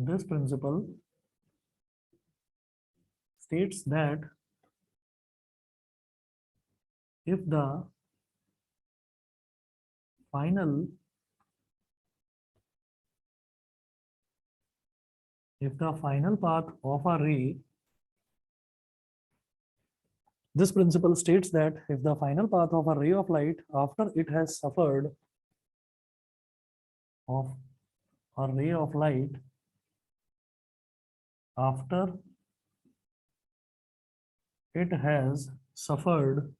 This principle states that if the final path of a ray, this principle states that if the final path of a ray of light after it has suffered of a ray of light after it has suffered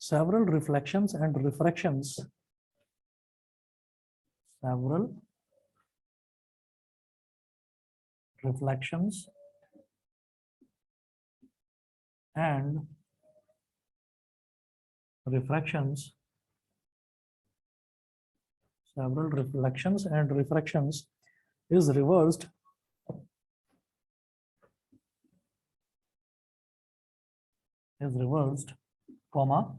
several reflections and refractions, several reflections and refractions, several reflections and refractions is reversed comma,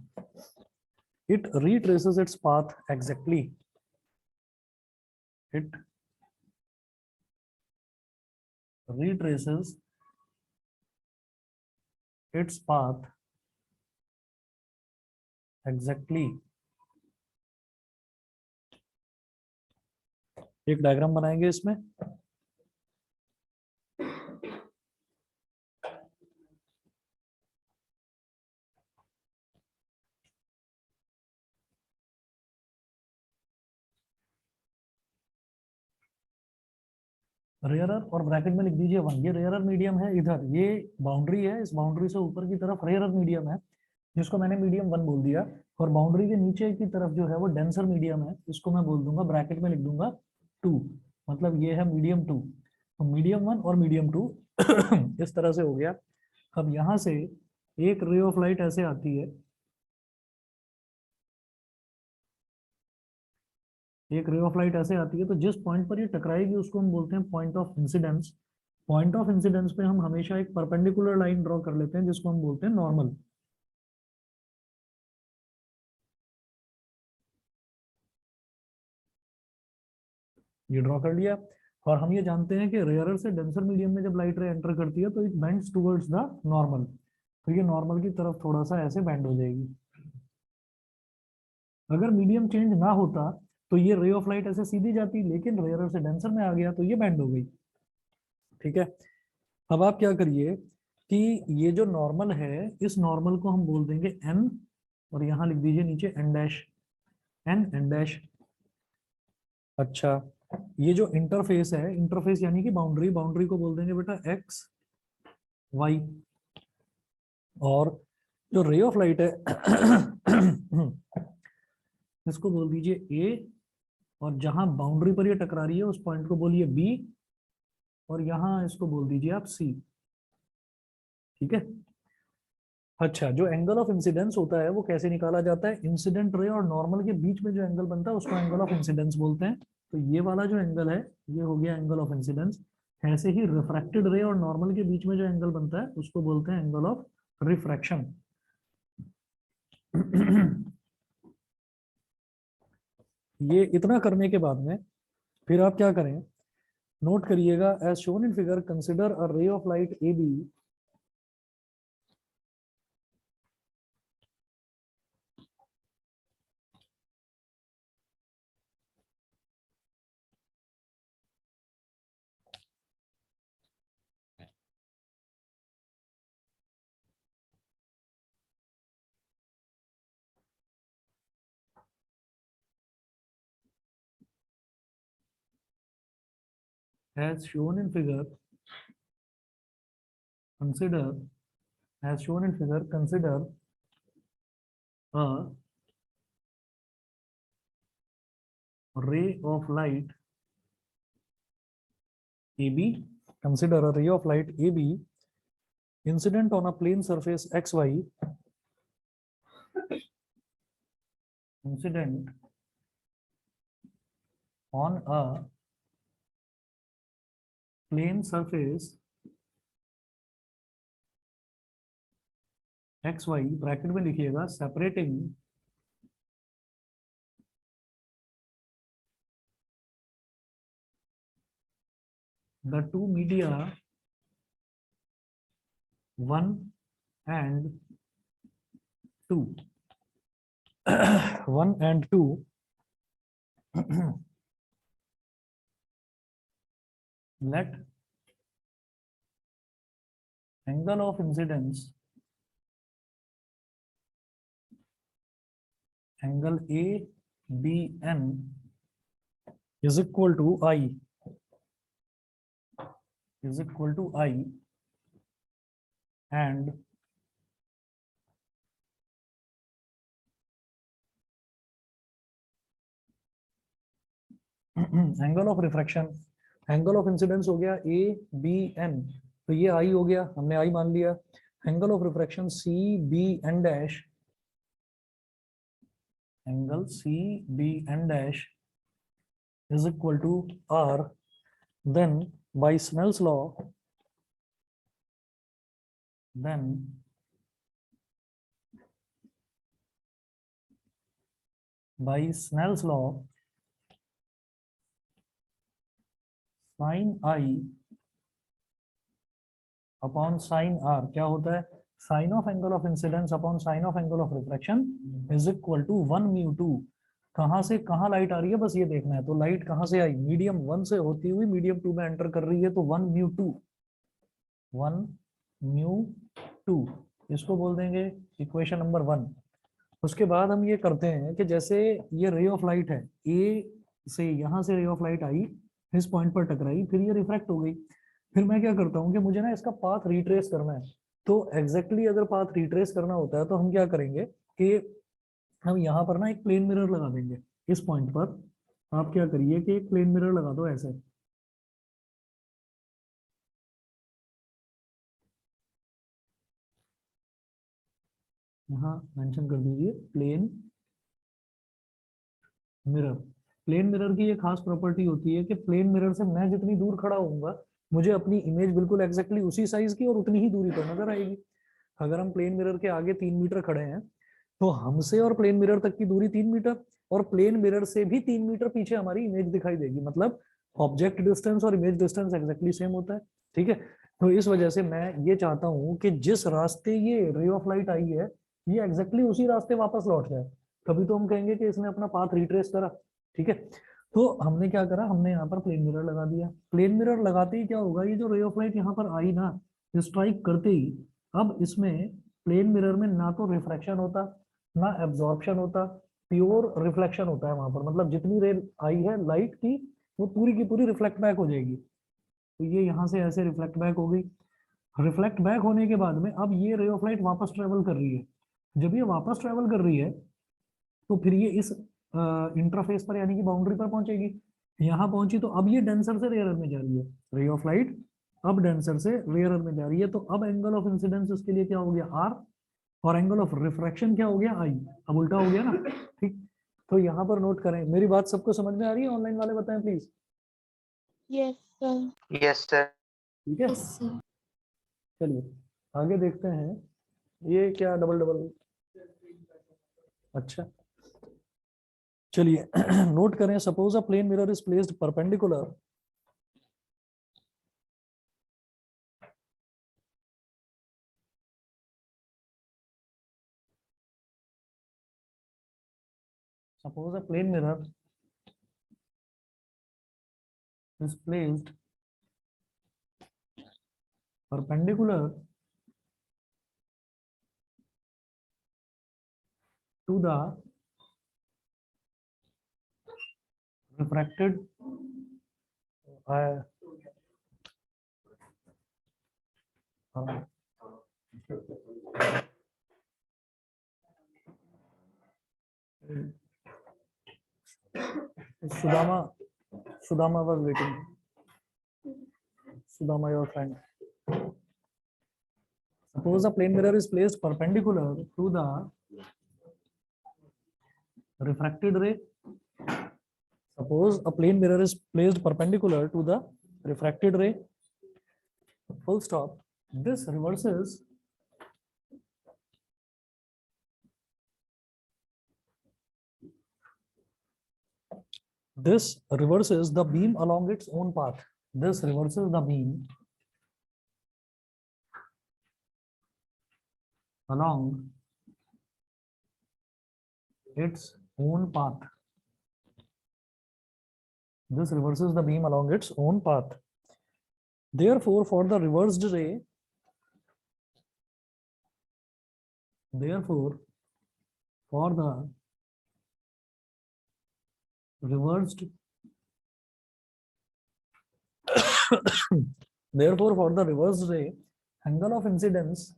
it retraces its path exactly. It retraces its path exactly. एक diagram बनाएंगे इसमें। Rarer और bracket में लिख दीजिए 1। ये rarer medium है, इधर ये बाउंड्री है, इस बाउंड्री से ऊपर की तरफ रेयरर मीडियम है जिसको मैंने मीडियम 1 बोल दिया, और बाउंड्री के नीचे की तरफ जो है वो डेंसर मीडियम है, इसको मैं बोल दूंगा, ब्रैकेट में लिख दूंगा 2, मतलब ये है मीडियम 2। तो मीडियम 1 और मीडियम 2 इस तरह से हो गया। अब यहाँ से एक रे ऑफ लाइट ऐसे आती है, एक रे ऑफ लाइट ऐसे आती है, तो जिस पॉइंट पर ये टकराएगी उसको हम बोलते हैं point of incidence. Point of incidence पे हम हमेशा एक परपेंडिकुलर लाइन ड्रॉ कर लेते हैं जिसको हम बोलते हैं नॉर्मल। ये ड्रॉ कर लिया, और हम ये जानते हैं कि रेयरर से डेंसर मीडियम में जब लाइट रे एंटर करती है तो it bends towards the normal, तो ये नॉर्मल की तरफ थोड़ा सा ऐसे बेंड हो जाएगी। अगर मीडियम चेंज ना होता तो ये रे ऑफ लाइट ऐसे सीधी जाती, लेकिन रेयरर से डेंसर में आ गया तो ये बेंड हो गई। ठीक है, अब आप क्या करिए कि ये जो नॉर्मल है इस नॉर्मल को हम बोल देंगे n, और यहां लिख दीजिए नीचे n डैश, n डैश। अच्छा, ये जो इंटरफेस है, इंटरफेस यानी कि बाउंड्री, बाउंड्री को बोल देंगे बेटा x y, और जो रे ऑफ लाइट है इसको बोल दीजिए a, और जहां बाउंड्री पर ये टकरा रही है उस पॉइंट को बोलिए b, और यहां इसको बोल दीजिए आप c। ठीक है। अच्छा, जो एंगल ऑफ इंसिडेंस होता है वो कैसे निकाला जाता है? इंसिडेंट रे और नॉर्मल के बीच में जो एंगल बनता है उसको एंगल ऑफ इंसिडेंस बोलते हैं। तो ये वाला जो एंगल है ये हो गया एंगल ऑफ इंसिडेंस। ऐसे ही रिफ्रैक्टेड रे और नॉर्मल के बीच में जो एंगल बनता है उसको बोलते हैं एंगल ऑफ रिफ्रैक्शन। ये इतना करने के बाद में फिर आप क्या करें, नोट करिएगा, as shown in figure consider a ray of light A B as shown in figure, consider as shown in figure, consider a ray of light AB, consider a ray of light AB incident on a plane surface XY, incident on a plane surface XY, bracket में लिखिएगा, separating the two media 1 and 2 1 and 2 let angle of incidence angle ABN is equal to I and angle of refraction angle of incidence हो गया ABN, तो ये I हो गया, हमने I मान लिया। Angle of refraction CBN dash, angle CBN dash is equal to R, then by Snell's law sin I upon sine R क्या होता है, sine of angle of incidence upon sine of angle of refraction is equal to 1μ2। कहां से कहां light आ रही है बस ये देखना है, तो लाइट कहां से आई, मीडियम 1 से होती हुई मीडियम 2 में एंटर कर रही है, तो 1μ2 इसको बोल देंगे इक्वेशन नंबर 1। उसके बाद हम ये करते हैं कि जैसे ये रे ऑफ लाइट है, ए से यहाँ से रे ऑफ लाइट आई, इस पॉइंट पर टकराई, फिर ये रिफ्रैक्ट हो गई, फिर मैं क्या करता हूँ कि मुझे ना इसका पाथ रिट्रेस करना है। तो एग्जैक्टली अगर पाथ रिट्रेस करना होता है तो हम क्या करेंगे कि हम यहाँ पर ना एक प्लेन मिरर लगा देंगे इस पॉइंट पर। आप क्या करिए कि एक प्लेन मिरर लगा दो ऐसे, यहाँ मेंशन कर दीजिए प्लेन मिरर। प्लेन मिरर की ये खास प्रॉपर्टी होती है कि प्लेन मिरर से मैं जितनी दूर खड़ा होऊंगा मुझे अपनी इमेज बिल्कुल एग्जैक्टली उसी साइज की और उतनी ही दूरी पर नजर आएगी। अगर हम प्लेन मिरर के आगे 3 मीटर खड़े हैं तो हमसे और प्लेन मिरर तक की दूरी 3 मीटर, और प्लेन मिरर से भी 3 मीटर पीछे हमारी इमेज दिखाई देगी, मतलब ऑब्जेक्ट डिस्टेंस और इमेज डिस्टेंस एग्जैक्टली सेम होता है। ठीक है, तो इस वजह से मैं ये चाहता हूँ कि जिस रास्ते ये रे ऑफ लाइट आई है ये एग्जैक्टली उसी रास्ते वापस लौट जाए, तभी तो हम कहेंगे कि इसने अपना पाथ रिट्रेस करा। ठीक है, तो हमने क्या करा, हमने यहाँ पर प्लेन मिरर लगा दिया। प्लेन मिरर लगाते ही क्या होगा, ये जो रे ऑफ लाइट यहाँ पर आई ना, स्ट्राइक करते ही अब इसमें प्लेन मिरर में ना तो रिफ्रैक्शन होता ना एब्जॉर्प्शन होता, प्योर रिफ्लेक्शन होता है वहां पर, मतलब जितनी रे आई है लाइट की वो पूरी की पूरी रिफ्लेक्ट बैक हो जाएगी। तो ये यहाँ से ऐसे रिफ्लेक्ट बैक हो गई। रिफ्लेक्ट बैक होने के बाद में अब ये रे ऑफ लाइट वापस ट्रेवल कर रही है। जब ये वापस ट्रेवल कर रही है तो फिर ये इस इंटरफेस पर यानी कि बाउंड्री पर पहुंचेगी। यहाँ पहुंची तो अब ये डेंसर से रेयर में जा रही है, रे ऑफ लाइट अब डेंसर से रेयर में जा रही है, तो अब एंगल ऑफ इंसिडेंस इसके लिए क्या हो गया R, और एंगल ऑफ रिफ्रैक्शन क्या हो गया I। अब उल्टा हो गया ना। ठीक, तो यहाँ पर नोट करें। मेरी बात सबको समझ में आ रही है, ऑनलाइन वाले बताएं please. Yes sir. Yes sir. ठीक है, चलिए आगे देखते हैं। ये क्या डबल डबल, अच्छा चलिए नोट करें। Suppose a plane mirror is placed perpendicular suppose a plane mirror is placed perpendicular to the refracted Sudama was waiting. Sudama, your friend. Suppose a plane mirror is placed perpendicular to the refracted ray. Suppose a plane mirror is placed perpendicular to the refracted ray. Full stop. This reverses the beam along its own path. this reverses the beam along its own path. This reverses the beam along its own path. Therefore, for the reversed ray, therefore, for the reversed therefore, for the reversed ray, angle of incidence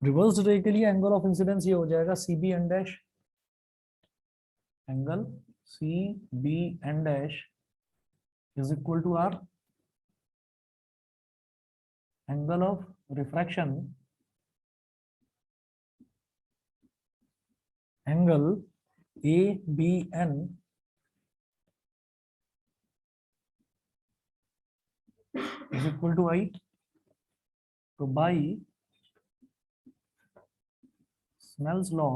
reverse ray के लिए angle of incidence ये हो जाएगा C B N dash, angle C B N dash is equal to R angle of refraction, angle A B N is equal to I. तो by Snell's law,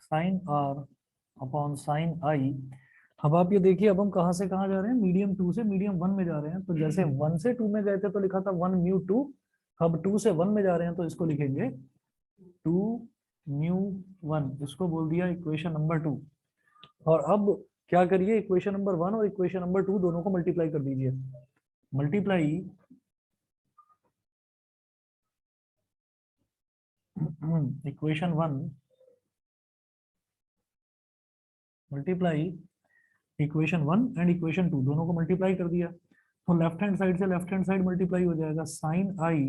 sin r upon sin i। अब आप ये देखिए, अब हम कहां से कहां जा रहे हैं, मीडियम 2 से मीडियम 1 में जा रहे हैं। तो जैसे 1 से 2 में गए थे तो लिखा था 1 म्यू 2, अब 2 से 1 में जा रहे हैं तो इसको लिखेंगे 2 म्यू 1, इसको बोल दिया इक्वेशन नंबर 2। और अब क्या करिए, इक्वेशन नंबर 1 और इक्वेशन नंबर 2 दोनों को मल्टीप्लाई कर दीजिए। Multiply equation 1 multiply equation 1 and equation 2 दोनों को मल्टीप्लाई कर दिया। तो लेफ्ट हैंड साइड से लेफ्ट हैंड साइड मल्टीप्लाई हो जाएगा, sine I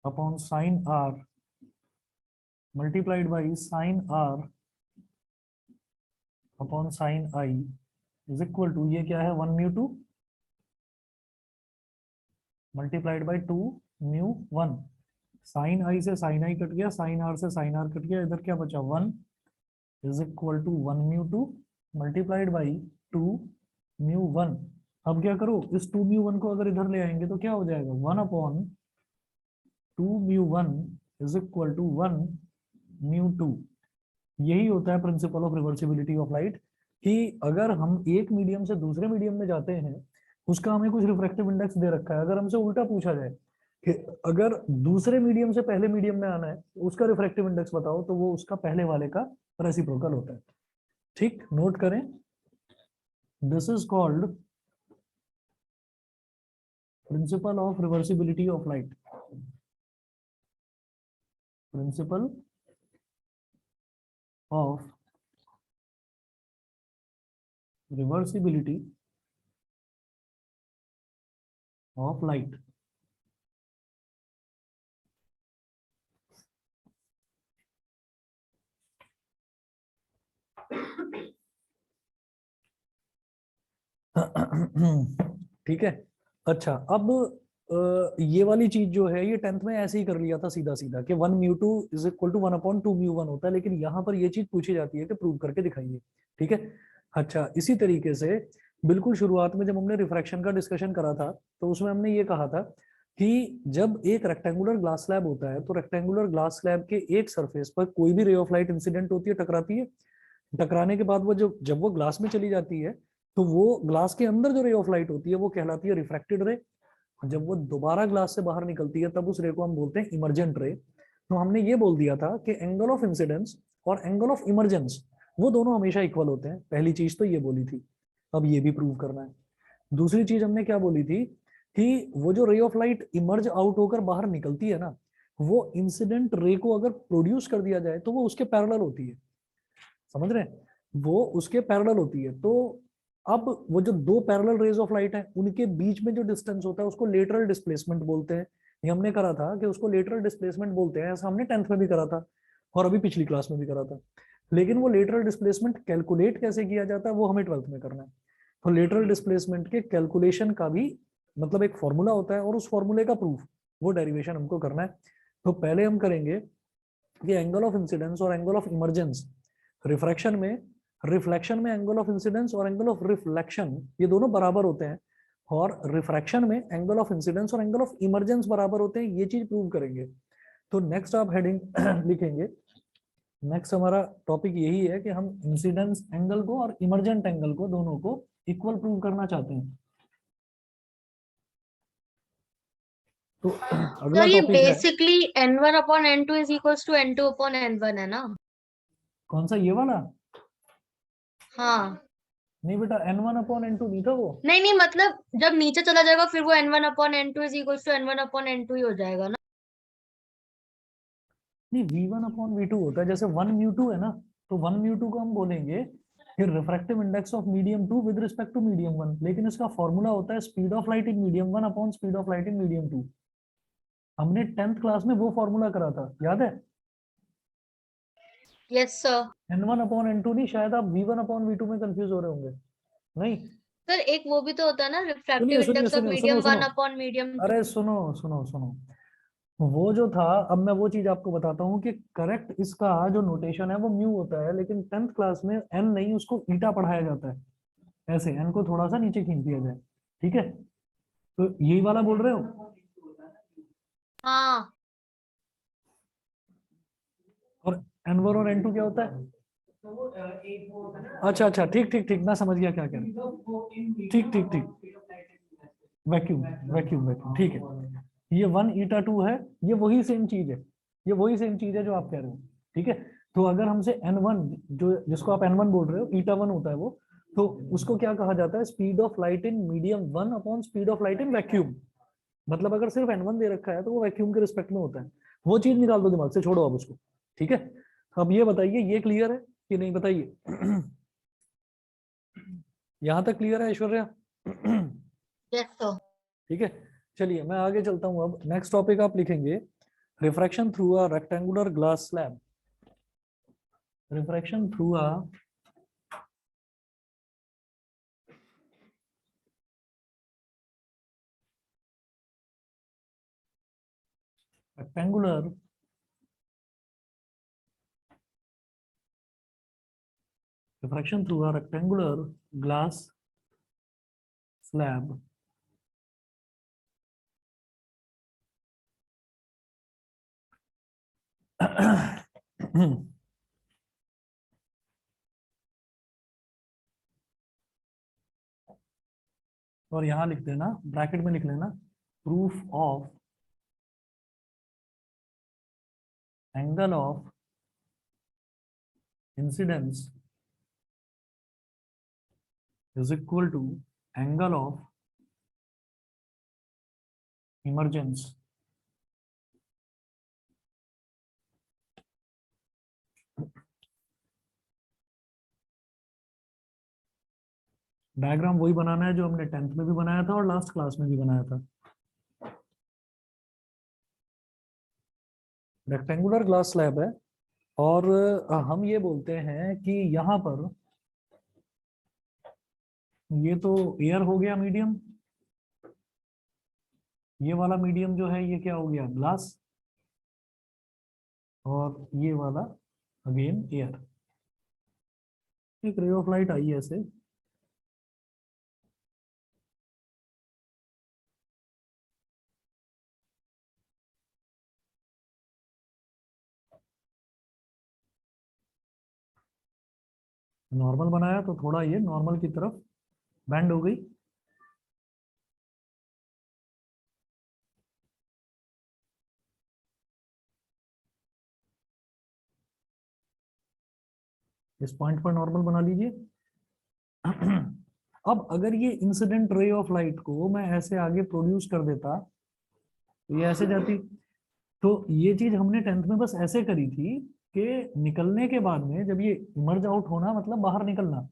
upon sine R multiplied by sine R upon sine I is equal to, ये क्या है 1 mu 2 multiplied by 2 mu 1। Sine I से साइन आई कट गया, sine R से sine R cut गया, इधर क्या बचा 1 is equal to 1 mu 2 multiplied by 2 mu 1। अब क्या करो, इस 2 म्यू 1 को अगर इधर ले आएंगे तो क्या हो जाएगा 1 upon 2 mu 1 is equal to 1 mu 2। यही होता है principle of reversibility of light, कि अगर हम एक मीडियम से दूसरे मीडियम में जाते हैं, उसका हमें कुछ रिफ्रैक्टिव इंडेक्स दे रखा है। अगर हमसे उल्टा पूछा जाए कि अगर दूसरे मीडियम से पहले मीडियम में आना है, उसका रिफ्रैक्टिव इंडेक्स बताओ, तो वो उसका पहले वाले का रेसिप्रोकल होता है। ठीक, नोट करें, this is called principal of reversibility of light. Principal of reversibility of light. ठीक है। अच्छा, अब ये वाली चीज जो है ये 10th में ऐसे ही कर लिया था सीधा सीधा कि 1 mu 2 is equal to 1 upon 2 mu 1 होता है, लेकिन यहाँ पर ये चीज पूछी जाती है कि प्रूव करके दिखाइए। ठीक है। अच्छा, इसी तरीके से बिल्कुल शुरुआत में जब हमने रिफ्रैक्शन का डिस्कशन करा था तो उसमें हमने ये कहा था कि जब एक रेक्टेंगुलर ग्लास स्लैब होता है तो रेक्टेंगुलर ग्लास स्लैब के एक सरफेस पर कोई भी रे ऑफ लाइट इंसिडेंट होती है, टकराती है। टकराने के बाद वो जब वो ग्लास में चली जाती है तो वो ग्लास के अंदर जो रे ऑफ लाइट होती है वो कहलाती है रिफ्रैक्टेड रे। जब वो दोबारा ग्लास से बाहर निकलती है तब उस रे को हम बोलते हैं इमर्जेंट रे। तो हमने ये बोल दिया था कि एंगल ऑफ इंसिडेंस और एंगल ऑफ इमरजेंस वो दोनों हमेशा इक्वल होते हैं। पहली चीज तो ये बोली थी, अब ये भी प्रूव करना है। दूसरी चीज हमने क्या बोली थी कि वो जो रे ऑफ लाइट इमर्ज आउट होकर बाहर निकलती है ना, वो इंसिडेंट रे को अगर प्रोड्यूस कर दिया जाए तो वो उसके पैरेलल होती है। समझ रहे हैं, वो उसके पैरेलल होती है। तो अब वो जो दो पैरेलल रेज ऑफ लाइट है उनके बीच में जो डिस्टेंस होता है उसको लेटरल डिस्प्लेसमेंट बोलते हैं। ये हमने करा था कि उसको लेटरल डिस्प्लेसमेंट बोलते हैं, ऐसा हमने 10th में भी करा था और अभी पिछली क्लास में भी करा था। लेकिन वो लेटरल डिस्प्लेसमेंट कैलकुलेट कैसे किया जाता है वो हमें 12th में करना है। तो लेटरल डिस्प्लेसमेंट के कैलकुलेशन का भी मतलब एक फॉर्मूला होता है और उस फॉर्मूले का प्रूफ, वो डेरिवेशन हमको करना है। तो पहले हम करेंगे कि एंगल ऑफ इंसिडेंस और एंगल ऑफ इमरजेंस रिफ्रैक्शन में रिफ्लेक्शन में एंगल ऑफ इंसिडेंस और एंगल ऑफ रिफ्लेक्शन ये दोनों बराबर होते हैं, और रिफ्रैक्शन में एंगल ऑफ इंसिडेंस और एंगल ऑफ इमरजेंस बराबर होते हैं, ये चीज प्रूव करेंगे। तो नेक्स्ट आप हेडिंग लिखेंगे, नेक्स्ट हमारा टॉपिक यही है कि हम इंसिडेंस एंगल को और इमरजेंट एंगल को दोनों को इक्वल प्रूव करना चाहते हैं। तो अगला सर ये टॉपिक है basically n1 upon n2 is equals to n2 upon n1 है ना? कौन सा, ये वाला? हाँ। नहीं बेटा, n1 अपॉन n2 नहीं था वो। नहीं नहीं, मतलब जब नीचे चला जाएगा फिर वो n1 upon n2 is equals to n1 upon n2 ही हो जाएगा ना? नहीं, v1 अपॉन v2 होता है, जैसे 1 μ2 है ना, तो 1 μ2 को हम बोलेंगे फिर refractive index of medium 2 with respect to medium 1, लेकिन इसका फॉर्मूला होता है speed of light in medium 1 upon speed of light in medium 2। हमने 10th क्लास में वो फॉर्मूला करा था, याद है? Yes sir. n1 upon n2 नहीं, शायद आप v1 अपॉन v2 में कंफ्यूज हो रहे होंगे। नहीं, सर एक वो भी तो होता है ना, सुनिए रिफ्रैक्टिव सुनिए इंडेक्स ऑफ सुनिए, मीडियम सुनो 1 सुनो, अपॉन मीडियम 2। अरे सुनो सुनो सुनो, वो जो था, अब मैं वो चीज आपको बताता हूँ कि करेक्ट इसका जो नोटेशन है वो म्यू होता है, लेकिन 10th क्लास में एन नहीं, उसको ईटा पढ़ाया जाता है। ऐसे एन को थोड़ा सा नीचे खींच दिया जाए, ठीक है? तो यही वाला बोल रहे हो? हाँ। और n1 और n2 क्या होता है? अच्छा अच्छा, ठीक ठीक ठीक, मैं समझ गया क्या कह रहे हैं। ठीक ठीक ठीक, वैक्यूम वैक्यूम वैक्यूम, ठीक है। ये 1 ईटा 2 है, ये वही सेम चीज है, ये वही सेम चीज है जो आप कह रहे हो, ठीक है? तो अगर हमसे n1, जो जिसको आप n1 बोल रहे हो, ईटा 1 होता है वो, तो उसको क्या कहा जाता है? Speed of light in medium 1 upon speed of light in vacuum. मतलब अगर सिर्फ n1 दे रखा है तो वो वैक्यूम के रिस्पेक्ट में होता है। वो चीज निकाल दो दिमाग से, छोड़ो अब उसको, ठीक है? अब ये बताइए, ये क्लियर है कि नहीं, बताइए। यहां तक क्लियर है ऐश्वर्या? Yes sir. ठीक है, चलिए मैं आगे चलता हूँ। अब नेक्स्ट टॉपिक आप लिखेंगे, refraction through a rectangular glass slab. Refraction through a rectangular refraction through a rectangular glass slab और यहां लिख देना, ब्रैकेट में लिख लेना, proof of angle of incidence is equal to angle of emergence। Diagram वही बनाना है जो हमने 10th में भी बनाया था और लास्ट क्लास में भी बनाया था। रेक्टेंगुलर ग्लास स्लैब है, और हम ये बोलते हैं कि यहाँ पर ये तो एयर हो गया मीडियम, ये वाला मीडियम जो है ये क्या हो गया? ग्लास। और ये वाला अगेन एयर। एक रे ऑफ लाइट आई है ऐसे, नॉर्मल बनाया तो थोड़ा ये नॉर्मल की तरफ बेंड हो गई। इस पॉइंट पर नॉर्मल बना लीजिए। अब अगर ये इंसिडेंट रे ऑफ लाइट को मैं ऐसे आगे प्रोड्यूस कर देता तो ये ऐसे जाती। तो ये चीज हमने 10th में बस ऐसे करी थी कि निकलने के बाद में जब ये इमर्ज आउट होना मतलब बाहर निकलना,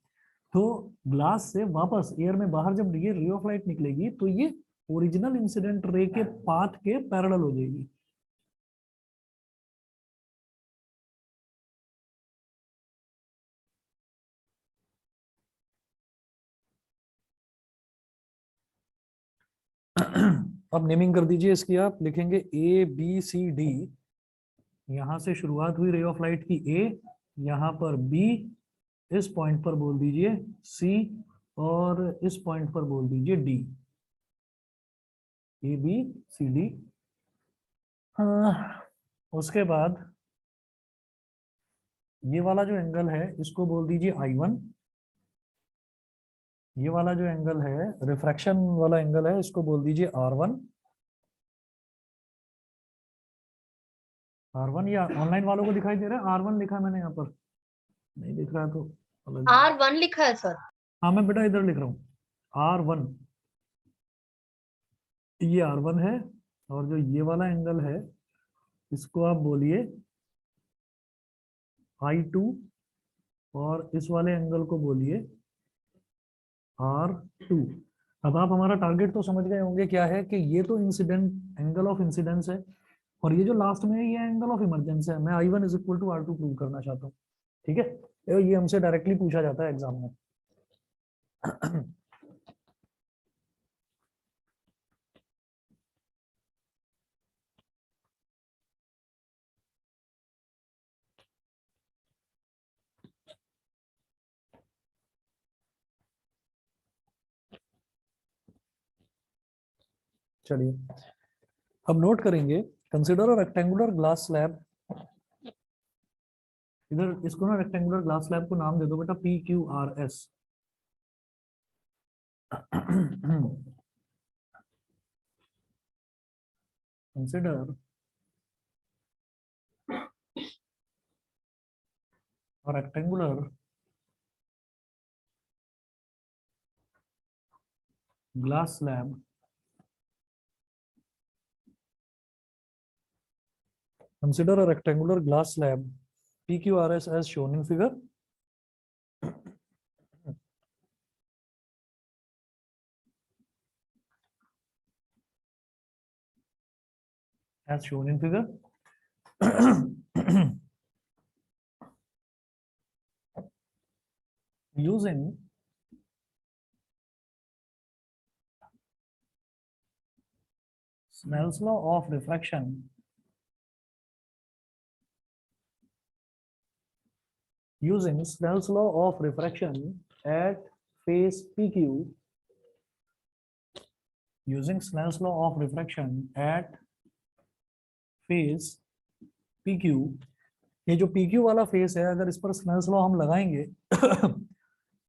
तो ग्लास से वापस एयर में बाहर जब ये रे ऑफ लाइट निकलेगी तो ये ओरिजिनल इंसिडेंट रे के पाथ के पैरेलल हो जाएगी। अब नेमिंग कर दीजिए इसकी, आप लिखेंगे ABCD। यहां से शुरुआत हुई रे ऑफ लाइट की A, यहाँ पर B, इस पॉइंट पर बोल दीजिए सी और इस पॉइंट पर बोल दीजिए D, A B C D. उसके बाद ये वाला जो एंगल है इसको बोल दीजिए I1। ये वाला जो एंगल है रिफ्रैक्शन वाला एंगल है इसको बोल दीजिए R1। R1 या ऑनलाइन वालों को दिखाई दे रहा है R1 लिखा है मैंने यहाँ पर, नहीं दिख रहा है तो अलग। R1 लिखा है सर। हाँ मैं बेटा इधर लिख रहा हूँ R1, ये R1 है और जो ये वाला एंगल है इसको आप बोलिए I2 और इस वाले एंगल को बोलिए R2। अब आप हमारा टारगेट तो समझ गए होंगे क्या है कि ये तो इंसिडेंट एंगल ऑफ इंसिडेंस है और ये जो लास्ट में है ये एंगल ऑफ इमरजेंस है। मैं I1 is equal to R2 prove करना चाहता हूँ। ठीक है, ये हमसे डायरेक्टली पूछा जाता है एग्जाम में। चलिए अब नोट करेंगे, consider a rectangular glass slab. इधर इसको ना रेक्टेंगुलर ग्लास स्लैब को नाम दे दो बेटा PQRS। Consider a rectangular glass slab consider a rectangular glass slab PQRS as shown in figure। as shown in figure। using Snell's law of refraction, using Snell's law of refraction at face PQ, using Snell's law of refraction at face PQ, ये जो PQ वाला face है अगर इस पर Snell's law हम लगाएंगे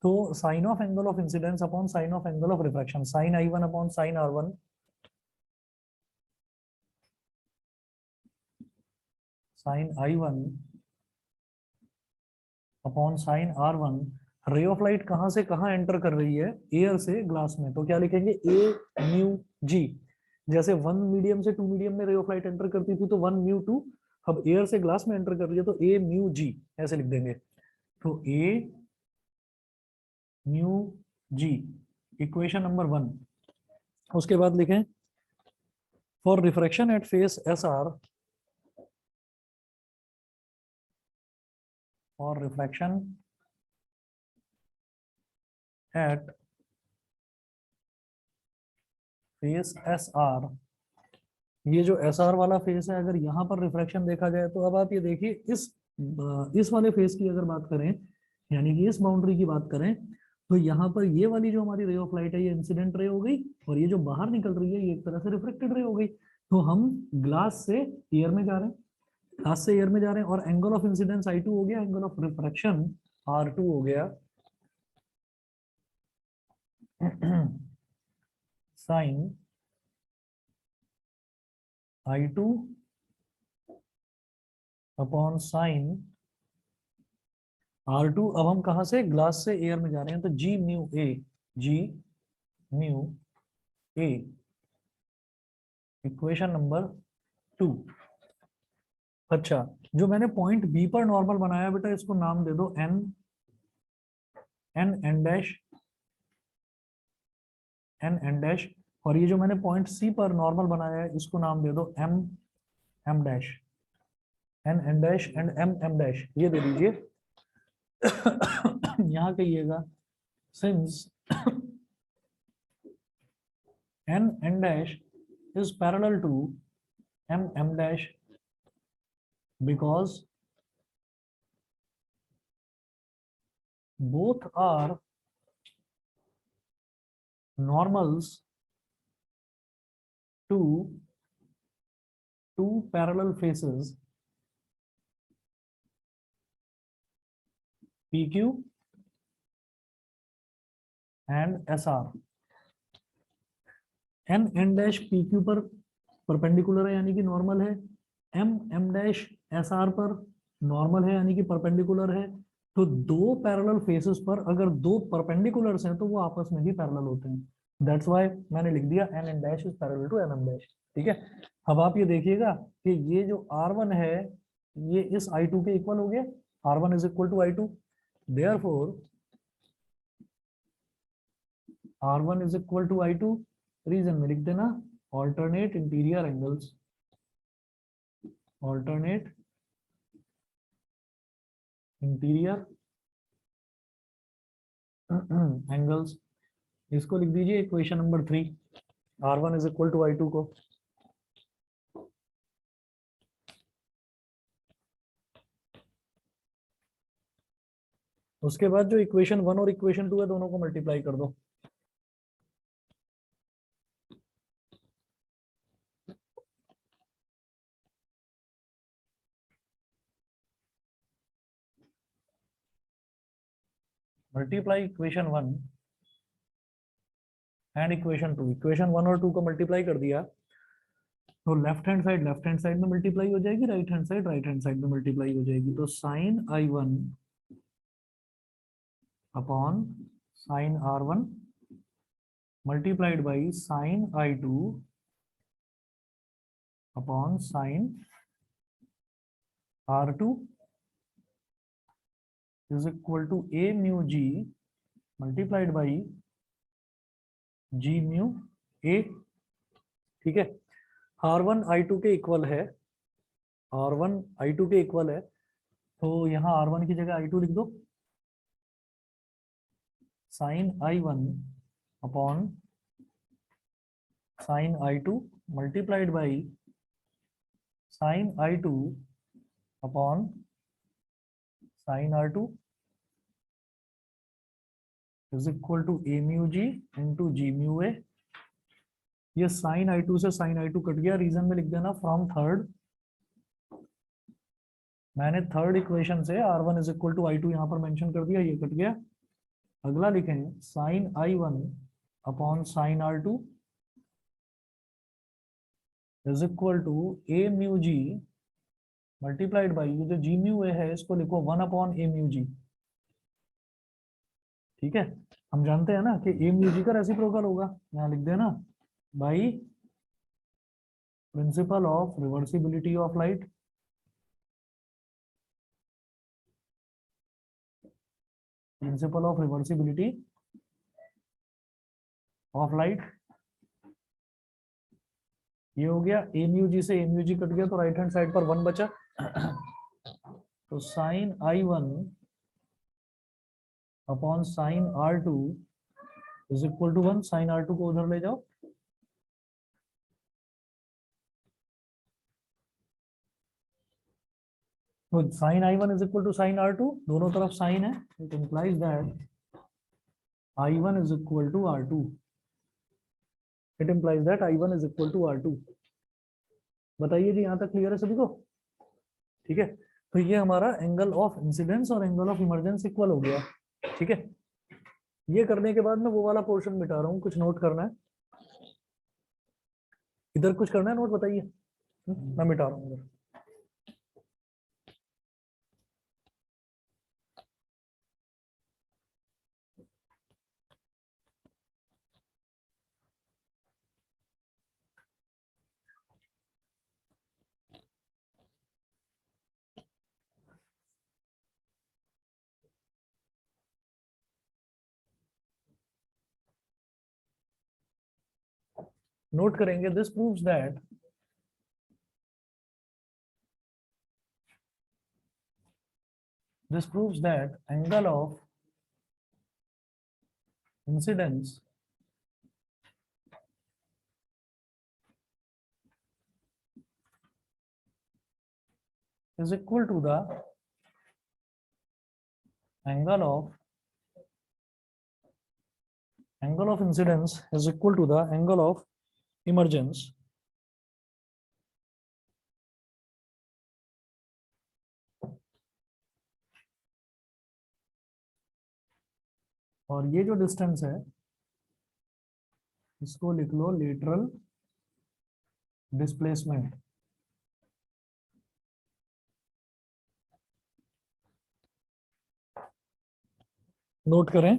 तो sine of angle of incidence upon sine of angle of refraction, sine I1 upon sine R1, sine I1 upon sine R1। Ray of light कहां से कहां एंटर कर रही है, एयर से ग्लास में, तो क्या लिखेंगे A म्यू G। जैसे 1 मीडियम से 2 मीडियम में रे ऑफ लाइट एंटर करती थी तो 1 म्यू 2, अब एयर से ग्लास में एंटर कर रही है तो A म्यू G ऐसे लिख देंगे। तो A mu G equation number 1। उसके बाद लिखें for refraction at face SR, और रिफ्रैक्शन एट फेस SR, ये जो SR वाला फेस है अगर यहाँ पर रिफ्रैक्शन देखा जाए तो अब आप ये देखिए इस वाले फेस की अगर बात करें यानी कि इस बाउंड्री की बात करें तो यहाँ पर ये वाली जो हमारी रे ऑफ लाइट है ये इंसिडेंट रे हो गई और ये जो बाहर निकल रही है ये एक तरह से रिफ्लेक्टेड रे हो गई। तो हम ग्लास से एयर में जा रहे हैं, ग्लास से एयर में जा रहे हैं और एंगल ऑफ इंसिडेंस I2 हो गया, एंगल ऑफ रिफ्रैक्शन R2 हो गया sign I2 upon sine R2। अब हम कहां से, ग्लास से एयर में जा रहे हैं तो G mu A, G mu A equation number 2। अच्छा, जो मैंने पॉइंट बी पर नॉर्मल बनाया बेटा इसको नाम दे दो N, N dash, N dash, और ये जो मैंने पॉइंट सी पर नॉर्मल बनाया है इसको नाम दे दो M, M dash, N dash and M dash, ये दे दीजिए। यहाँ कहिएगा since N dash is parallel to M dash because both are normals to two parallel faces PQ and SR. n dash PQ पर परपेंडिकुलर है यानी कि normal है, m dash SR पर नॉर्मल है यानी कि परपेंडिकुलर है। तो दो पैरेलल फेसेस पर अगर दो परपेंडिकुलर्स हैं तो वो आपस में भी पैरेलल होते हैं। दैट्स व्हाई मैंने लिख दिया n dash is parallel to m dash. ठीक है, अब आप ये देखिएगा कि ये जो R1 है ये इस I2 के इक्वल हो गया, R1 is equal to I2, therefore R1 is equal to I2। Reason में लिख देना alternate interior angles, alternate interior angles। इसको लिख दीजिए equation number 3, R1 is equal to I2 को। उसके बाद जो इक्वेशन 1 और इक्वेशन 2 है दोनों को मल्टीप्लाई कर दो। Multiply equation 1 and equation 2। Equation 1 और 2 को मल्टीप्लाई कर दिया तो लेफ्ट हैंड साइड में मल्टीप्लाई हो जाएगी, राइट हैंड साइड में मल्टीप्लाई हो जाएगी। तो sine I1 upon sine R1 multiplied by sine I2 upon sine R2 is equal to a mu g multiplied by g mu a। ठीक है, R1 I2 के इक्वल है, R1 I2 के equal है, तो यहाँ R1 की जगह I2 लिख दो। Sine I1 upon sine I2 multiplied by sine I2 upon sine R2 is equal to a mu g into g mu a। ये साइन I2 से साइन I2 कट गया, रीजन में लिख देना फ्रॉम थर्ड। मैंने third equation से R1 is equal to I2 यहाँ पर मेंशन कर दिया, ये कट गया। अगला लिखेंगे sine I1 upon sine R2 is equal to a mu g multiplied by ये जो g म्यू a है इसको लिखो 1 अपॉन a म्यू g। ठीक है, हम जानते हैं ना कि a म्यू g का रेसिप्रोकल होगा, यहाँ लिख देना by principal of reversibility of light. Principal of reversibility of light, ये हो गया। a म्यू जी से a म्यू जी कट गया तो राइट हैंड साइड पर 1 बचा। तो sine I1 upon sine R2 is equal to 1। Sine R2 को उधर ले जाओ, तो sine I1 is equal to sine R2, दोनों तरफ साइन है, it implies that I1 is equal to R2। It implies that I1 is equal to R2। बताइए जी, यहाँ तक क्लियर है सभी को? ठीक है, तो ये हमारा एंगल ऑफ इंसिडेंस और एंगल ऑफ इमरजेंस इक्वल हो गया। ठीक है, ये करने के बाद मैं वो वाला पोर्शन मिटा रहा हूँ, कुछ नोट करना है इधर, कुछ करना है नोट बताइए। मैं मिटा रहा हूँ इधर। नोट करेंगे this proves that angle of incidence is equal to the angle of angle of incidence is equal to the angle of emergence और ये जो डिस्टेंस है इसको लिख लो लेटरल डिस्प्लेसमेंट। नोट करें,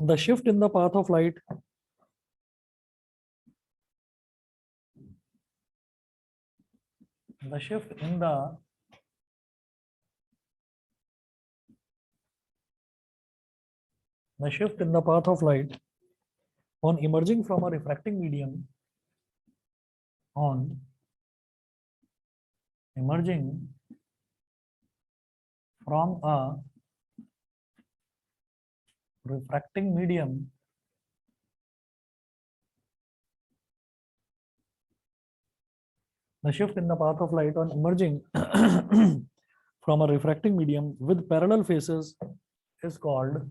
the shift in the path of light the shift in the path of light on emerging from a refracting medium the shift in the path of light on emerging from a refracting medium with parallel faces is called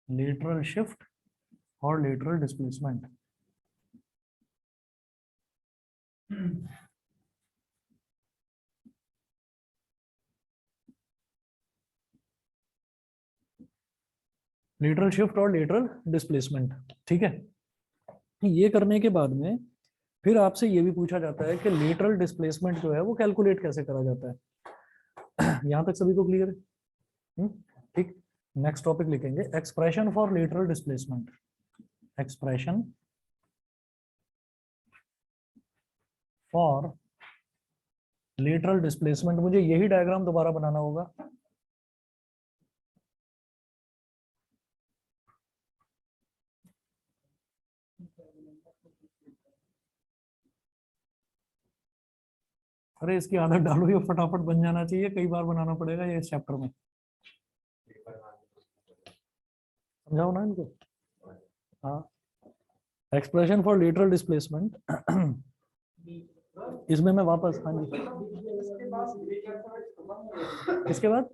lateral shift or lateral displacement. Lateral shift और lateral displacement. ठीक है, ये करने के बाद में फिर आपसे ये भी पूछा जाता है कि लेटरल डिस्प्लेसमेंट जो है वो कैलकुलेट कैसे करा जाता है। यहां तक सभी को क्लियर है? ठीक, नेक्स्ट टॉपिक लिखेंगे expression for lateral displacement. Expression for lateral displacement, मुझे यही डायग्राम दोबारा बनाना होगा। अरे इसकी आदत डालो, ये फटाफट बन जाना चाहिए, कई बार बनाना पड़ेगा ये इस चैप्टर में। समझाओ ना इनको। हाँ, एक्सप्रेशन फॉर लेटरल डिस्प्लेसमेंट, इसमें मैं वापस, हाँ जी, इसके बाद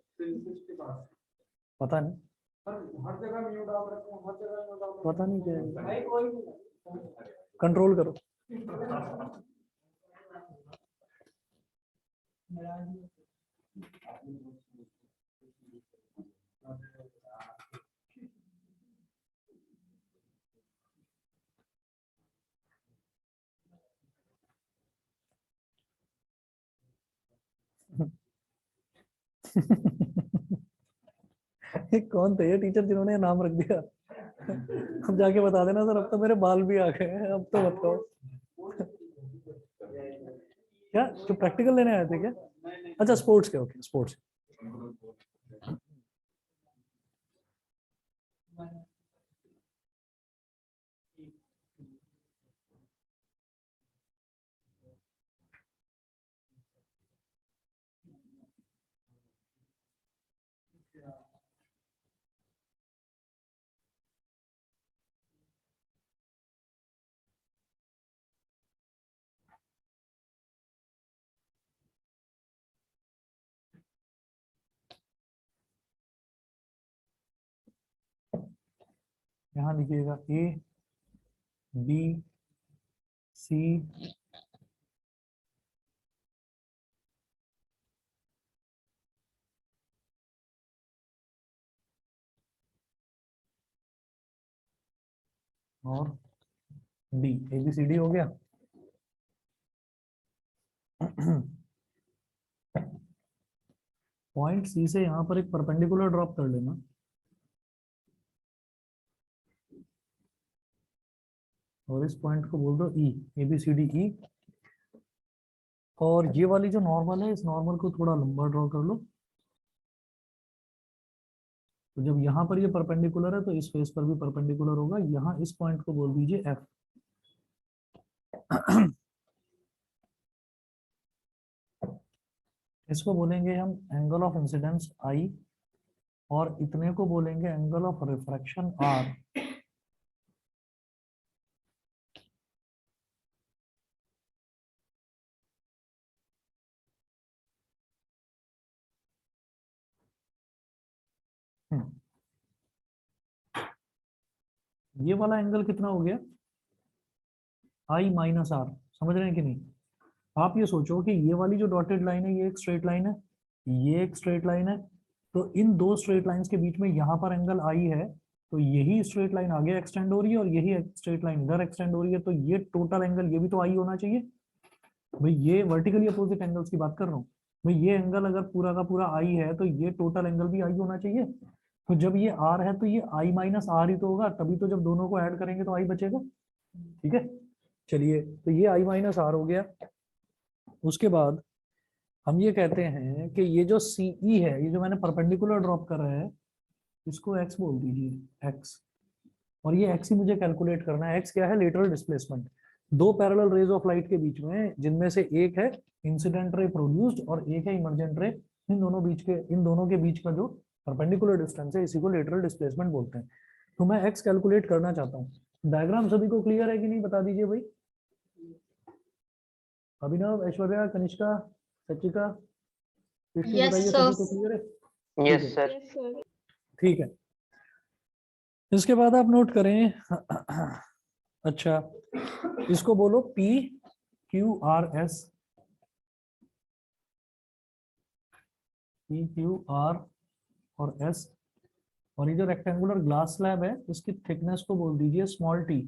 पता नहीं, पता नहीं क्या, कंट्रोल करो। कौन थे ये टीचर जिन्होंने ये नाम रख दिया? अब जाके बता देना सर, अब तो मेरे बाल भी आ गए हैं, अब तो बताओ। क्या जो प्रैक्टिकल लेने आए थे क्या? अच्छा स्पोर्ट्स के, ओके स्पोर्ट्स। यहाँ लिखिएगा ए बी सी और डी, ABCD हो गया। पॉइंट सी से यहाँ पर एक परपेंडिकुलर ड्रॉप कर लेना, और इस पॉइंट को बोल दो ई, ABCD ई। और ये वाली जो नॉर्मल है, इस नॉर्मल को थोड़ा लंबा ड्रॉ कर लो। तो जब यहाँ पर ये परपेंडिकुलर है तो इस फेस पर भी परपेंडिकुलर होगा। यहाँ इस पॉइंट को बोल दीजिए एफ। इसको बोलेंगे हम एंगल ऑफ इंसिडेंस आई, और इतने को बोलेंगे एंगल ऑफ रिफ्रैक्शन आर। ये वाला एंगल कितना हो गया, आई माइनस आर, समझ रहे हैं कि नहीं। आप ये सोचो कि ये वाली जो डॉटेड लाइन है ये एक स्ट्रेट लाइन है, ये एक स्ट्रेट लाइन है, तो इन दो स्ट्रेट लाइंस के बीच में यहाँ पर एंगल आई है, तो यही स्ट्रेट लाइन आगे एक्सटेंड हो रही है और यही स्ट्रेट लाइन इधर एक्सटेंड हो रही है, तो ये टोटल एंगल ये भी तो आई होना चाहिए भाई। ये वर्टिकली अपोजिट एंगल्स की बात कर रहा हूँ भाई, ये एंगल अगर पूरा का पूरा आई है तो ये टोटल एंगल भी आई होना चाहिए। तो जब ये आर है तो ये आई माइनस आर ही तो होगा, तभी तो जब दोनों को ऐड करेंगे तो आई बचेगा। ठीक है, चलिए तो ये आई माइनस आर हो गया। उसके बाद हम ये कहते हैं कि ये जो सीई है, ये जो मैंने परपेंडिकुलर ड्रॉप कर रहा है, इसको एक्स बोल दीजिए, एक्स। और ये एक्स ही मुझे कैलकुलेट करना है। एक्स क्या है, लेटरल डिस्प्लेसमेंट। दो पैरेलल रेज ऑफ लाइट के बीच में, जिनमें से एक है इंसिडेंट रे प्रोड्यूस्ड और एक है इमर्जेंट रे, इन दोनों के बीच का जो परपेंडिकुलर डिस्टेंस है, इसी को लेटरल डिस्प्लेसमेंट बोलते हैं। तो मैं एक्स कैलकुलेट करना चाहता हूँ। डायग्राम सभी को क्लियर है कि नहीं, बता दीजिए भाई। अभिनव, ऐश्वर्या, कनिष्का, सचिका, कृष्णि, Yes, बताइए sir. सभी को क्लियर है। यस ठीक है, सर। Yes, sir. ठीक है। इसके बाद आप नोट करें, अच्छा इसको बोलो P Q R S, P Q R और एस। और ये जो रेक्टेंगुलर ग्लास स्लैब है, इसकी थिकनेस को बोल दीजिए स्मॉल टी।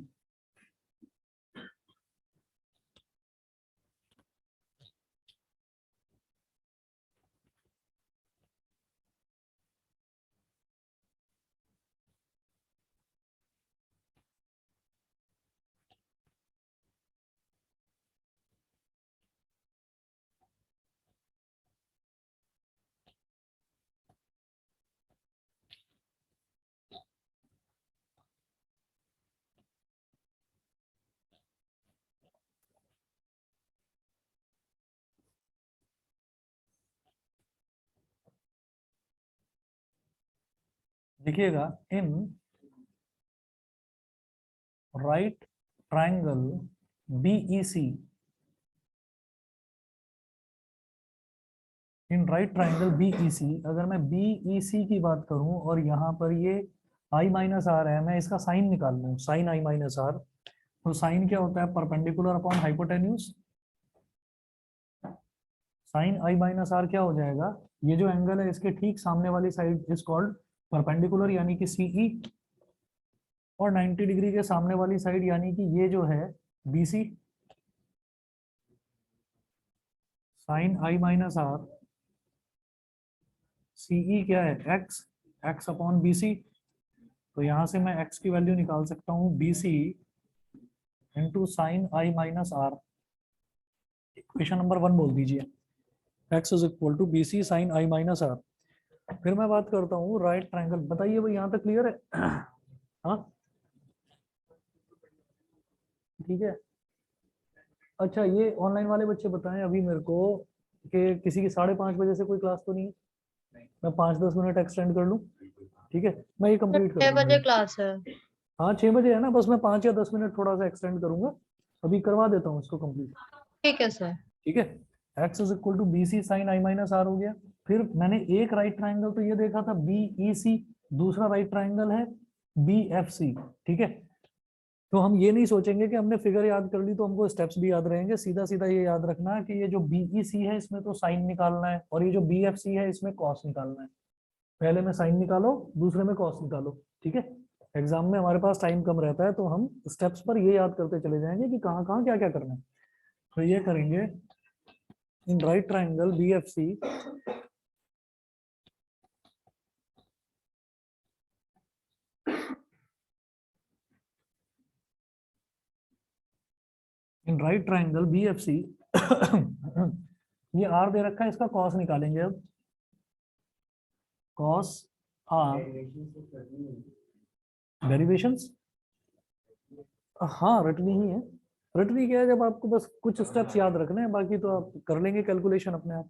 देखिएगा, in right triangle BEC, in right triangle BEC, अगर मैं बीईसी की बात करूं और यहाँ पर ये आई माइनस आर है, मैं इसका साइन निकाल लूं, साइन आई माइनस आर। तो साइन क्या होता है, परपेंडिकुलर अपॉन हाइपोटेन्यूज। साइन आई माइनस आर क्या हो जाएगा, ये जो एंगल है इसके ठीक सामने वाली साइड इज कॉल्ड परपेंडिकुलर, यानी कि सीई। और 90 डिग्री के सामने वाली साइड यानी कि ये जो है बीसी। साइन आई माइनस आर, सीई क्या है, एक्स, एक्स अपॉन बीसी। तो यहां से मैं एक्स की वैल्यू निकाल सकता हूँ बीसी इंटू साइन आई माइनस आर। इक्वेशन नंबर 1 बोल दीजिए, X is equal to B C sine I minus R. फिर मैं बात करता हूँ राइट ट्रायंगल, बताइए भाई यहाँ तक क्लियर है। हाँ ठीक है। अच्छा ये ऑनलाइन वाले बच्चे बताएं अभी मेरे को कि किसी की 5:30 बजे से कोई क्लास तो नहीं है, मैं 5-10 मिनट एक्सटेंड कर लूँ। ठीक है, मैं ये कंप्लीट कर 6 दूंगा। बजे क्लास है। हाँ 6 बजे है ना, बस मैं 5 या 10 मिनट थोड़ा सा एक्सटेंड करूंगा, अभी करवा देता हूँ इसको कंप्लीट। ठीक है सर। ठीक है, X is equal to B C sine I minus R हो गया। फिर मैंने एक राइट ट्राइंगल तो ये देखा था बी ई सी, दूसरा राइट ट्राइंगल है बी एफ सी। ठीक है, तो हम ये नहीं सोचेंगे कि हमने फिगर याद कर ली तो हमको स्टेप्स भी याद रहेंगे, सीधा सीधा ये याद रखना कि ये जो बी ई सी है इसमें तो साइन निकालना है, और ये जो बी एफ सी है इसमें कॉस निकालना है। पहले में साइन निकालो, दूसरे में कॉस निकालो। ठीक है, एग्जाम में हमारे पास टाइम कम रहता है तो हम स्टेप्स पर ये याद करते चले जाएंगे कि कहाँ कहाँ क्या क्या करना है। तो ये करेंगे in right triangle B F C, in right triangle B F C, ये आर दे रखा है, इसका कॉस निकालेंगे अब। कॉस आर डेरिवेशंस, हाँ रटनी ही है। रटनी क्या है, जब आपको बस कुछ स्टेप्स याद रखने हैं, बाकी तो आप कर लेंगे कैलकुलेशन अपने आप।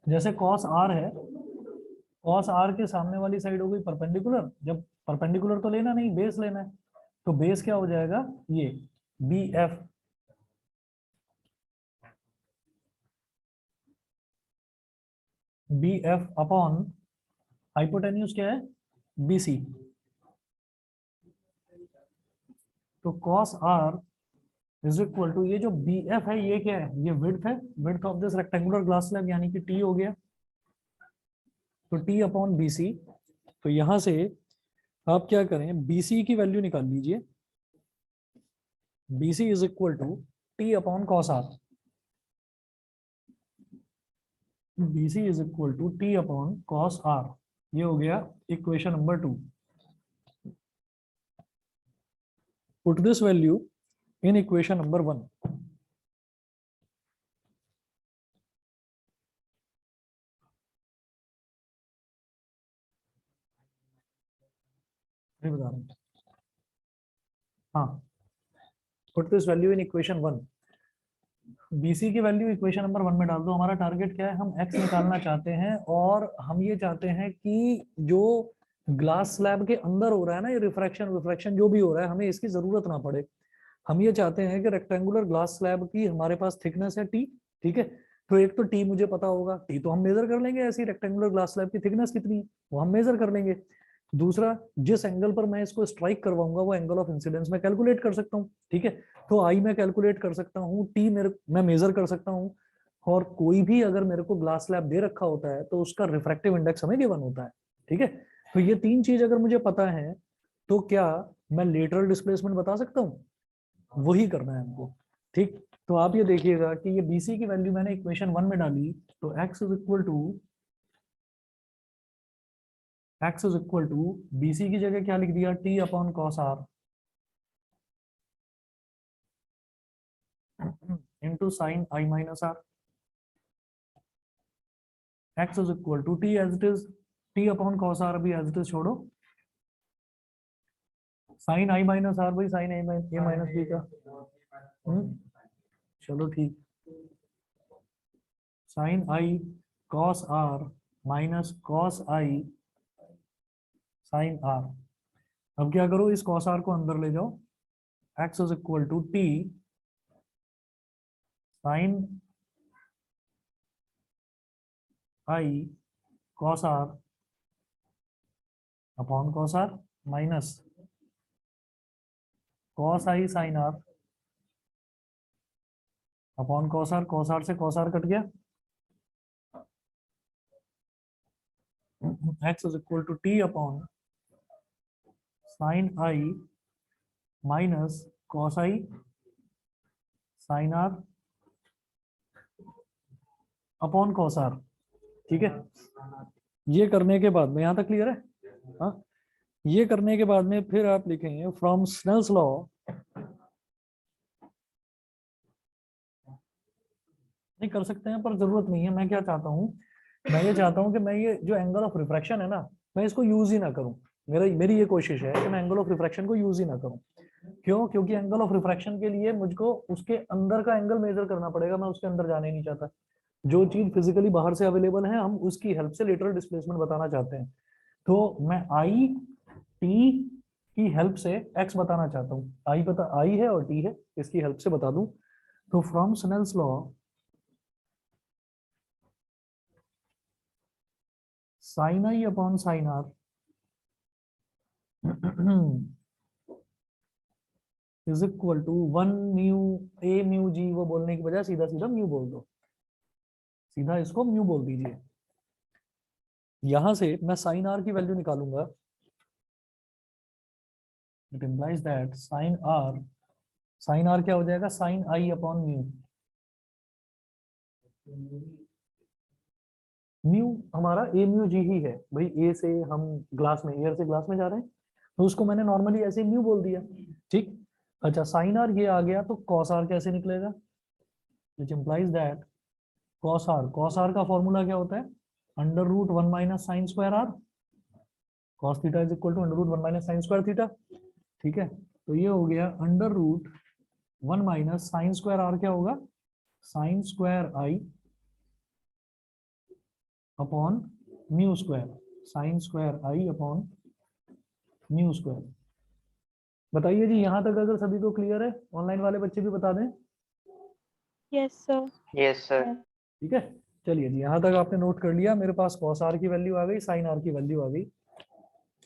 जैसे कॉस आर है, कॉस आर के सामने वाली साइड हो गई परपेंडिकुलर, जब परपेंडिकुलर तो लेना नहीं, बेस लेना है, तो बेस क्या हो जाएगा, ये B F, B F upon hypotenuse क्या है, BC, तो cos r is equal to ये जो BF है ये क्या है, ये विड्थ है, width of this rectangular glass slab यानी कि T हो गया, तो T अपॉन BC। तो यहां से आप क्या करें, BC की वैल्यू निकाल लीजिए, BC is equal to T upon cos r, BC is equal to T upon cos r, ये हो गया equation number 2। Put this value in equation number 1। बता रहा हूँ, हाँ, put this value in equation 1। BC की वैल्यू इक्वेशन नंबर 1 में डाल दो। हमारा टारगेट क्या है, हम x निकालना चाहते हैं और हम ये चाहते हैं कि जो ग्लास स्लैब के अंदर हो रहा है ना, ये रिफ्रैक्शन रिफ्रैक्शन जो भी हो रहा है, हमें इसकी जरूरत ना पड़े। हम ये चाहते हैं कि रेक्टेंगुलर ग्लास स्लैब की हमारे पास थिकनेस है T, ठीक है। तो एक तो T मुझे पता होगा, T तो हम मेजर कर लेंगे, ऐसी रेक्टेंगुलर ग्लास स्लैब की थिकनेस कितनी है वो हम मेजर कर लेंगे। दूसरा, जिस एंगल पर मैं इसको स्ट्राइक करवाऊंगा वो एंगल ऑफ इंसिडेंस मैं कैलकुलेट कर सकता हूँ, ठीक है। तो आई मैं कैलकुलेट कर सकता हूँ, टी मैं मेजर कर सकता हूँ, और कोई भी अगर मेरे को ग्लास स्लैब दे रखा होता है तो उसका रिफ्रैक्टिव इंडेक्स हमें गिवन होता है, ठीक है। तो ये तीन चीज अगर मुझे पता है तो क्या मैं लेटरल डिस्प्लेसमेंट बता सकता हूँ, वही करना है हमको, ठीक। तो आप ये देखिएगा कि ये BC की वैल्यू मैंने इक्वेशन 1 में डाली, तो x is equal to BC की जगह क्या लिख दिया, T upon cos r into sine I minus r। x is equal to T as it is, T upon cos r भी एज इट इज छोड़ो, साइन I माइनस r भाई sine A minus B का, चलो ठीक, sine I cos r minus cos I sine r। अब क्या करो, इस कॉस r को अंदर ले जाओ, x is equal to T sine I cos r upon cos r minus cos I sine r upon cos r से cos r cut गया, x is equal to T upon sine I minus cos I sine r upon cos r, ठीक है। ये करने के बाद में, यहां तक क्लियर है, हाँ। ये करने के बाद में फिर आप लिखेंगे फ्रॉम स्नेल्स लॉ, नहीं कर सकते हैं पर जरूरत नहीं है। मैं क्या चाहता हूँ, मैं ये चाहता हूँ कि मैं ये जो एंगल ऑफ रिफ्रैक्शन है ना, मैं इसको यूज ही ना करूँ। मेरी ये कोशिश है कि मैं एंगल ऑफ रिफ्रैक्शन को यूज ही ना करूँ। क्यों? क्योंकि एंगल ऑफ रिफ्रैक्शन के लिए मुझको उसके अंदर का एंगल मेजर करना पड़ेगा, मैं उसके अंदर जाने नहीं चाहता। जो चीज फिजिकली बाहर से अवेलेबल है, हम उसकी हेल्प से लेटरल डिस्प्लेसमेंट बताना चाहते हैं। तो मैं आई टी की हेल्प से एक्स बताना चाहता हूँ। आई है और टी है, इसकी हेल्प से बता दूं। तो from Snell's law sine I upon sine R is equal to 1 mu A mu G, वो बोलने की बजाय सीधा सीधा म्यू बोल दो, सीधा इसको म्यू बोल दीजिए। यहां से मैं साइन आर की वैल्यू निकालूंगा, it implies that sine R क्या हो जाएगा, साइन आई अपॉन म्यू। म्यू हमारा ए म्यू जी ही है भाई, ए से हम ग्लास में, एयर से ग्लास में जा रहे हैं, तो उसको मैंने नॉर्मली ऐसे म्यू बोल दिया, ठीक। अच्छा, साइन आर ये आ गया, तो कॉस आर कैसे निकलेगा, which implies that cos R का फॉर्मूला क्या होता है, under root 1 minus sine square R, cos theta is equal to under root 1 minus sine square theta, ठीक है। तो ये हो गया under root 1 minus sine square R, क्या होगा, sine square I upon mu square, sine square I upon mu square. बताइए जी, यहां तक अगर सभी को क्लियर है, ऑनलाइन वाले बच्चे भी बता दें। Yes, sir. Yes sir. ठीक है, चलिए जी, यहां तक आपने नोट कर लिया। मेरे पास कॉस आर की वैल्यू आ गई, साइन आर की वैल्यू आ गई।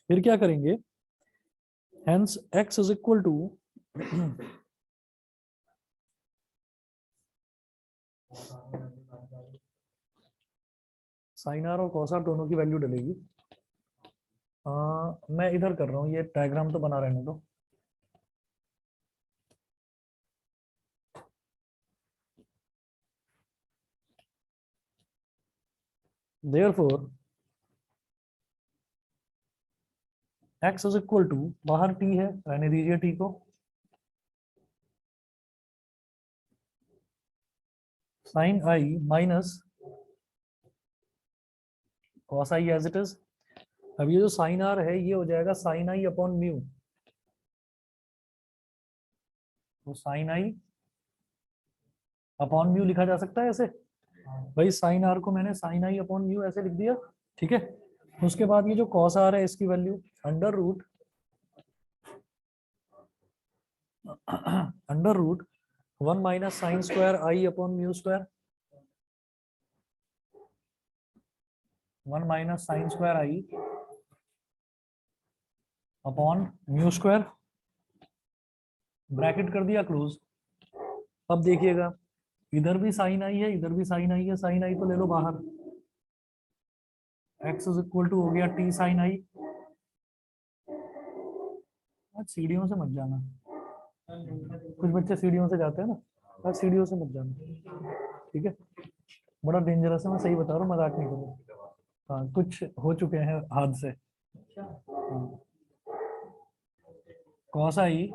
फिर क्या करेंगे, hence x is equal to sine r और कॉस आर दोनों की वैल्यू डलेगी। मैं इधर कर रहा हूँ, ये डायग्राम तो बना रहने दो। Therefore x is equal to, बाहर t है, रहने दीजिए t को, sine I minus cos i as it is. अब ये जो साइन आर है ये हो जाएगा साइन आई अपॉन म्यू, तो साइन आई अपॉन म्यू लिखा जा सकता है ऐसे। भाई साइन आर को मैंने साइन आई अपॉन म्यू ऐसे लिख दिया, ठीक है। उसके बाद ये जो कॉस आर है इसकी value under root 1 minus sine square I upon mu square, 1 minus sine square I upon mu square, bracket कर दिया क्लोज। अब देखिएगा इधर भी साइन आई है, इधर भी साइन आई है, साइन आई तो ले लो बाहर, x इज इक्वल टू हो गया t साइन आई। आज सीढ़ियों से मत जाना, कुछ बच्चे सीढ़ियों से जाते हैं ना, आज सीढ़ियों से मत जाना, ठीक है। बड़ा डेंजरस है, मैं सही बता रहा हूँ, मजाक नहीं करूँ। हाँ कुछ हो चुके हैं हादसे। Cos I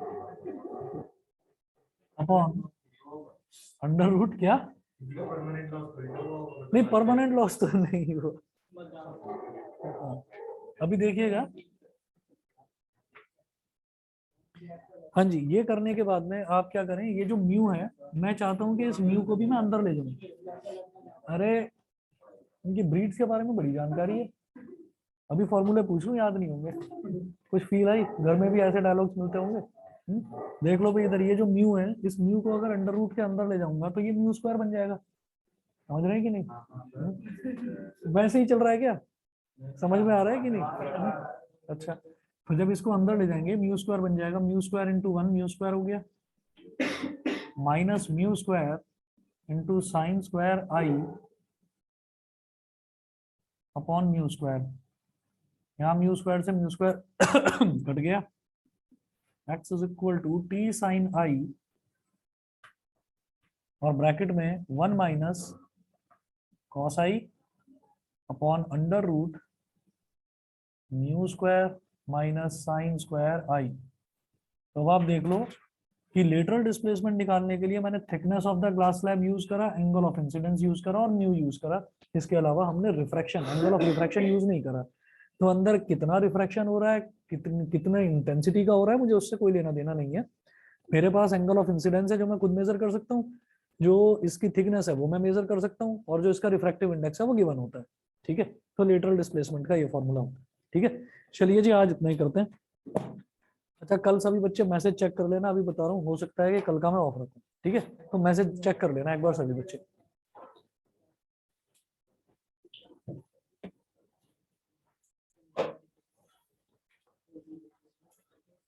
upon under root क्या, नहीं परमानेंट लॉस तो नहीं हो। अभी देखिएगा, हाँ जी, ये करने के बाद में आप क्या करें, ये जो म्यू है मैं चाहता हूँ कि इस म्यू को भी मैं अंदर ले जाऊं। अरे इनकी ब्रीड्स के बारे में बड़ी जानकारी है, अभी फॉर्मूले पूछ लूं याद नहीं होंगे। कुछ फील आई, घर में भी ऐसे डायलॉग्स मिलते होंगे। देख लो भाई इधर ये जो म्यू है, इस म्यू को अगर अंडर रूट के अंदर ले जाऊंगा तो ये म्यू स्क्वायर बन जाएगा, समझ रहे हैं कि नहीं? वैसे ही चल रहा है क्या, समझ में आ रहा है कि नहीं? अच्छा, तो जब इसको अंदर ले जाएंगे म्यू स्क्वायर बन जाएगा, mu square into 1 mu square हो गया, minus mu square into sine square I upon mu square. यहाँ म्यू स्क्वायर से म्यू स्क्वायर कट गया, x is equal to t sine I और ब्रैकेट में 1 minus cos I upon under root mu square minus sine square I. तो अब आप देख लो कि लेटरल डिस्प्लेसमेंट निकालने के लिए मैंने thickness of the glass slab use करा, एंगल ऑफ इंसिडेंस यूज करा और म्यू यूज करा। इसके अलावा हमने refraction, angle of refraction use नहीं करा। तो अंदर कितना रिफ्रैक्शन हो रहा है, कितने इंटेंसिटी का हो रहा है, मुझे उससे कोई लेना देना नहीं है। मेरे पास एंगल ऑफ इंसिडेंस है जो मैं खुद मेजर कर सकता हूँ, जो इसकी थिकनेस है वो मैं मेजर कर सकता हूँ, और जो इसका रिफ्रैक्टिव इंडेक्स है वो गिवन होता है, ठीक है। तो लेटरल डिस्प्लेसमेंट का ये फॉर्मूला होता है, ठीक है। चलिए जी आज इतना ही करते हैं। अच्छा कल सभी बच्चे मैसेज चेक कर लेना, अभी बता रहा हूँ हो सकता है कि कल का मैं ऑफ रखूँ, ठीक है। तो मैसेज चेक कर लेना एक बार सभी बच्चे।